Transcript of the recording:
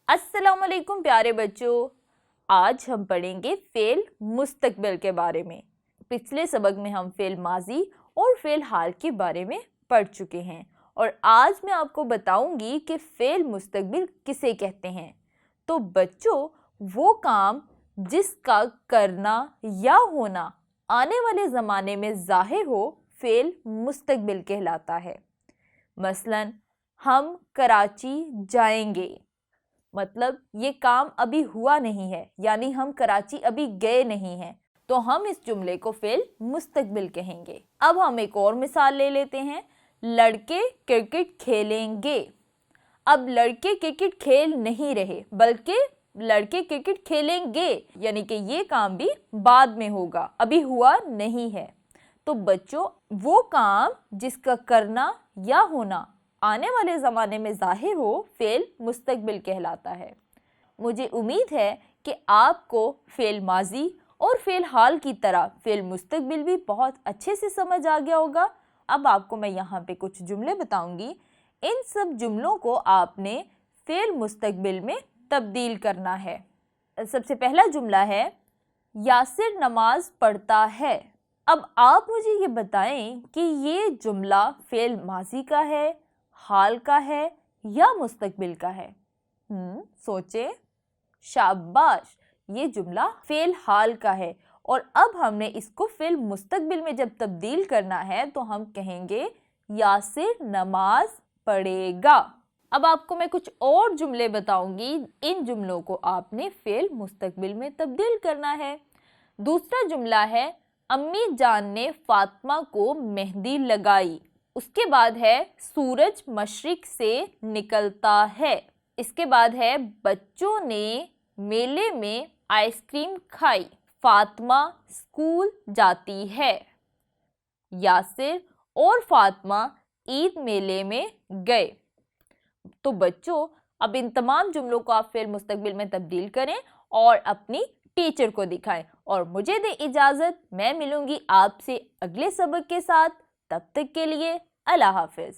अस्सलाम वालेकुम प्यारे बच्चों। आज हम पढ़ेंगे फ़ेल मुस्तकबिल के बारे में। पिछले सबक में हम फ़ेल माजी और फ़ेल हाल के बारे में पढ़ चुके हैं और आज मैं आपको बताऊंगी कि फ़ेल मुस्तकबिल किसे कहते हैं। तो बच्चों, वो काम जिसका करना या होना आने वाले ज़माने में ज़ाहिर हो, फ़ेल मुस्तकबिल कहलाता है। मसलन हम कराची जाएंगे, मतलब ये काम अभी हुआ नहीं है, यानी हम कराची अभी गए नहीं हैं, तो हम इस जुमले को फ़ेल मुस्तकबिल कहेंगे। अब हम एक और मिसाल ले लेते हैं। लड़के क्रिकेट खेलेंगे। अब लड़के क्रिकेट खेल नहीं रहे, बल्कि लड़के क्रिकेट खेलेंगे, यानी कि ये काम भी बाद में होगा, अभी हुआ नहीं है। तो बच्चों, वो काम जिसका करना या होना आने वाले ज़माने में ज़ाहिर हो, फ़ेल मुस्तकबिल कहलाता है। मुझे उम्मीद है कि आपको फ़ेल माजी और फ़ेल हाल की तरह फ़ेल मुस्तकबिल भी बहुत अच्छे से समझ आ गया होगा। अब आपको मैं यहाँ पे कुछ जुमले बताऊंगी। इन सब जुमलों को आपने फ़ेल मुस्तकबिल में तब्दील करना है। सबसे पहला जुमला है, यासिर नमाज पढ़ता है। अब आप मुझे ये बताएं कि ये जुमला फ़ेल माजी का है, हाल का है या मुस्तकबिल का है? सोचें। शाबाश, ये जुमला फ़ेल हाल का है और अब हमने इसको फ़ेल मुस्तकबिल में जब तब्दील करना है तो हम कहेंगे यासिर नमाज पढ़ेगा। अब आपको मैं कुछ और जुमले बताऊंगी, इन जुमलों को आपने फ़ेल मुस्तकबिल में तब्दील करना है। दूसरा जुमला है, अम्मी जान ने फातिमा को मेहंदी लगाई। उसके बाद है, सूरज मशरिक से निकलता है। इसके बाद है, बच्चों ने मेले में आइसक्रीम खाई। फातिमा स्कूल जाती है। यासिर और फातिमा ईद मेले में गए। तो बच्चों, अब इन तमाम जुमलों को आप फ़ेल मुस्तकबिल में तब्दील करें और अपनी टीचर को दिखाएं और मुझे दें इजाज़त। मैं मिलूंगी आपसे अगले सबक के साथ। तब तक के लिए अल्लाह हाफ़िज़।